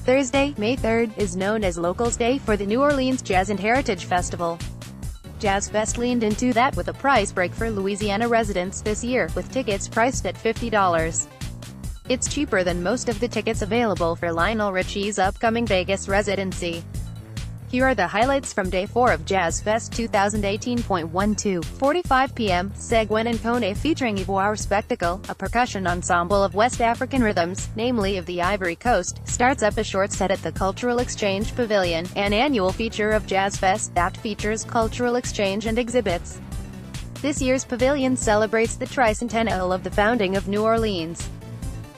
Thursday, May 3rd, is known as Locals Day for the New Orleans Jazz and Heritage Festival. Jazz Fest leaned into that with a price break for Louisiana residents this year, with tickets priced at $50. It's cheaper than most of the tickets available for Lionel Richie's upcoming Vegas residency. Here are the highlights from Day 4 of Jazz Fest 2018.12, 45 p.m., Seguen and Kone featuring Ivoire Spectacle, a percussion ensemble of West African rhythms, namely of the Ivory Coast, starts up a short set at the Cultural Exchange Pavilion, an annual feature of Jazz Fest that features cultural exchange and exhibits. This year's pavilion celebrates the tricentennial of the founding of New Orleans.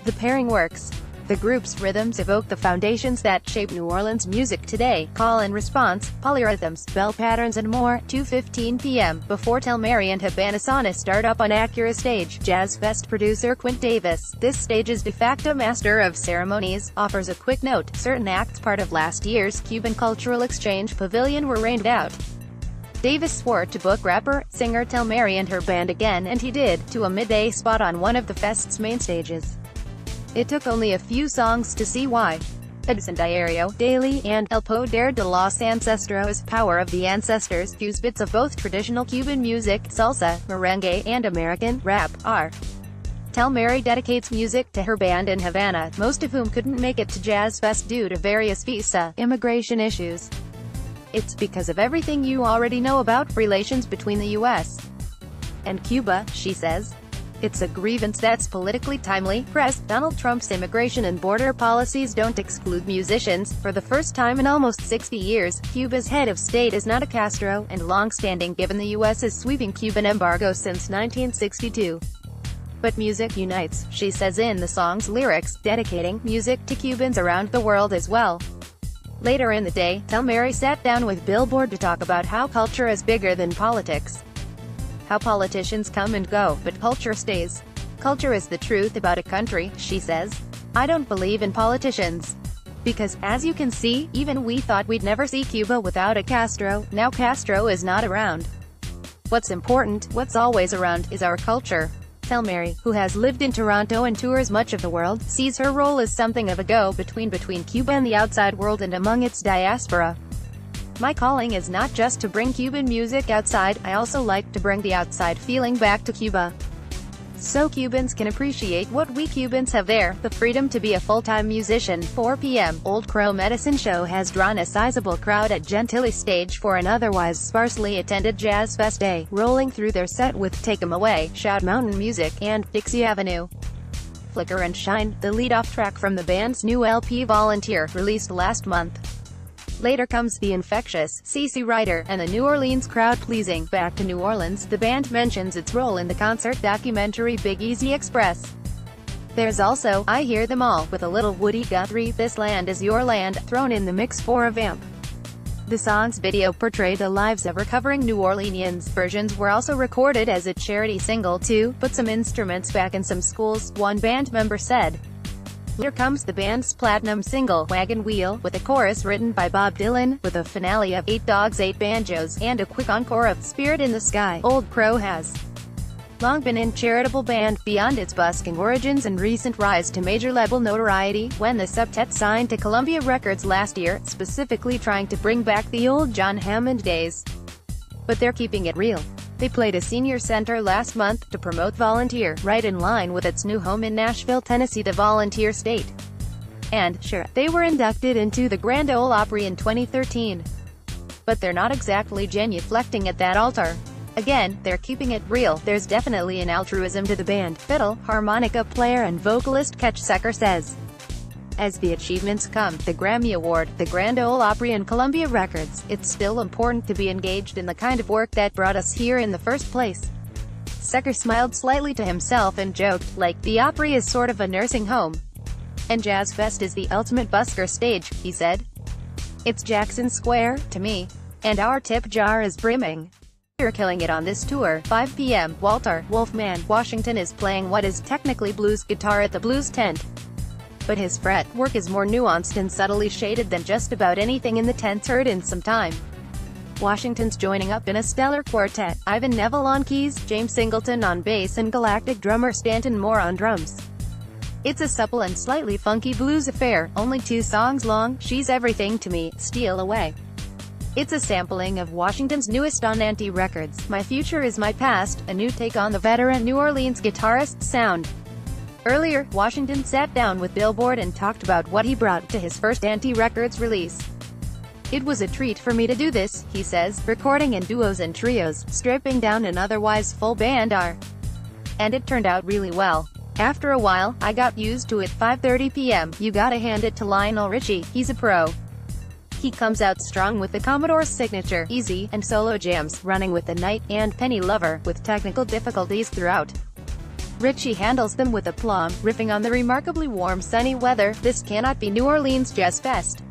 The pairing works. The group's rhythms evoke the foundations that shape New Orleans music today: call and response, polyrhythms, bell patterns and more. 2:15 p.m. Before Telmary and Habana Sana start up on Acura Stage, Jazz Fest producer Quint Davis, this stage's de facto master of ceremonies, offers a quick note: certain acts part of last year's Cuban Cultural Exchange Pavilion were rained out. Davis swore to book rapper, singer Telmary and her band again, and he did, to a midday spot on one of the fest's main stages. It took only a few songs to see why. Edson Diario, Daily, and El Poder de los Ancestros, Power of the Ancestors, fuse bits of both traditional Cuban music, salsa, merengue, and American rap. Telmary dedicates music to her band in Havana, most of whom couldn't make it to Jazz Fest due to various visa, immigration issues. It's because of everything you already know about relations between the U.S. and Cuba, she says. It's a grievance that's politically timely. Press. Donald Trump's immigration and border policies don't exclude musicians. For the first time in almost 60 years, Cuba's head of state is not a Castro, and long-standing given the U.S.'s sweeping Cuban embargo since 1962. But music unites, she says in the song's lyrics, dedicating music to Cubans around the world as well. Later in the day, Telmary sat down with Billboard to talk about how culture is bigger than politics. How politicians come and go, but culture stays. Culture is the truth about a country, she says. I don't believe in politicians. Because, as you can see, even we thought we'd never see Cuba without a Castro. Now Castro is not around. What's important, what's always around, is our culture. Telmary, who has lived in Toronto and tours much of the world, sees her role as something of a go-between between Cuba and the outside world and among its diaspora. My calling is not just to bring Cuban music outside, I also like to bring the outside feeling back to Cuba. So Cubans can appreciate what we Cubans have there, the freedom to be a full-time musician. 4 p.m. Old Crow Medicine Show has drawn a sizable crowd at Gentilly Stage for an otherwise sparsely attended Jazz Fest day, rolling through their set with Take 'Em Away, Shout Mountain Music, and Dixie Avenue. Flicker and Shine, the lead-off track from the band's new LP Volunteer, released last month. Later comes the infectious CeCe Rider, and the New Orleans crowd-pleasing Back to New Orleans. The band mentions its role in the concert documentary Big Easy Express. There's also I Hear Them All, with a little Woody Guthrie This Land Is Your Land thrown in the mix for a vamp. The song's video portrayed the lives of recovering New Orleanians. Versions were also recorded as a charity single to put some instruments back in some schools, one band member said. Here comes the band's platinum single, Wagon Wheel, with a chorus written by Bob Dylan, with a finale of 8 Dogs 8 Banjos, and a quick encore of Spirit in the Sky. Old Crow has long been a charitable band, beyond its busking origins and recent rise to major label notoriety, when the septet signed to Columbia Records last year, specifically trying to bring back the old John Hammond days. But they're keeping it real. They played a senior center last month to promote Volunteer, right in line with its new home in Nashville, Tennessee, the Volunteer State. And, sure, they were inducted into the Grand Ole Opry in 2013. But they're not exactly genuflecting at that altar. Again, they're keeping it real. There's definitely an altruism to the band, fiddle, harmonica player and vocalist Ketch Secker says. As the achievements come, the Grammy Award, the Grand Ole Opry and Columbia Records, it's still important to be engaged in the kind of work that brought us here in the first place. Secker smiled slightly to himself and joked, like, the Opry is sort of a nursing home. And Jazz Fest is the ultimate busker stage, he said. It's Jackson Square, to me. And our tip jar is brimming. We're killing it on this tour. 5 p.m. Walter, Wolfman, Washington is playing what is technically blues guitar at the Blues Tent. But his fret work is more nuanced and subtly shaded than just about anything in the tent's heard in some time. Washington's joining up in a stellar quartet: Ivan Neville on keys, James Singleton on bass and galactic drummer Stanton Moore on drums. It's a supple and slightly funky blues affair, only 2 songs long, She's Everything to Me, Steal Away. It's a sampling of Washington's newest on Anti Records, My Future Is My Past, a new take on the veteran New Orleans guitarist's sound. Earlier, Washington sat down with Billboard and talked about what he brought to his first Anti Records release. It was a treat for me to do this, he says, recording in duos and trios, stripping down an otherwise full band are. And it turned out really well. After a while, I got used to it. 5:30 p.m. You gotta hand it to Lionel Richie, he's a pro. He comes out strong with the Commodore's signature, Easy, and solo jams, Running with the Night, and Penny Lover, with technical difficulties throughout. Richie handles them with aplomb, riffing on the remarkably warm sunny weather. This cannot be New Orleans Jazz Fest.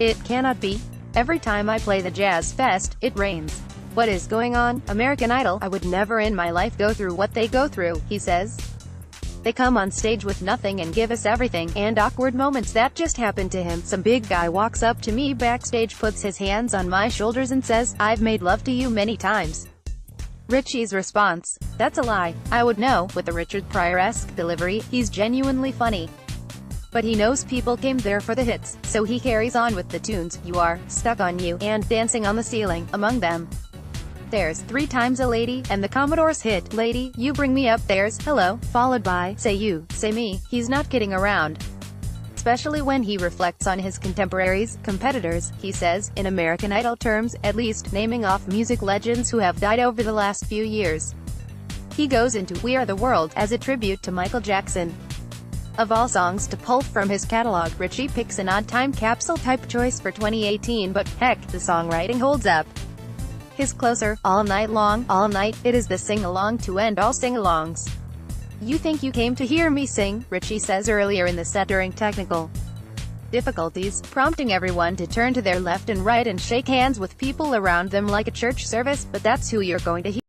It cannot be. Every time I play the Jazz Fest, it rains. What is going on? American Idol? I would never in my life go through what they go through, he says. They come on stage with nothing and give us everything, and awkward moments. That just happened to him. Some big guy walks up to me backstage, puts his hands on my shoulders and says, I've made love to you many times. Richie's response, that's a lie. I would know, with a Richard Pryor-esque delivery. He's genuinely funny. But he knows people came there for the hits, so he carries on with the tunes, You Are, Stuck on You, and Dancing on the Ceiling, among them. There's 3 Times a Lady, and the Commodore's hit, Lady, You Bring Me Up. There's Hello, followed by Say You, Say Me. He's not kidding around. Especially when he reflects on his contemporaries, competitors, he says, in American Idol terms, at least, naming off music legends who have died over the last few years. He goes into We Are the World as a tribute to Michael Jackson. Of all songs to pull from his catalog, Richie picks an odd time capsule type choice for 2018, but heck, the songwriting holds up. His closer, All Night Long, All Night, it is the sing-along to end all sing-alongs. You think you came to hear me sing, Richie says earlier in the set during technical difficulties, prompting everyone to turn to their left and right and shake hands with people around them like a church service, but that's who you're going to hear.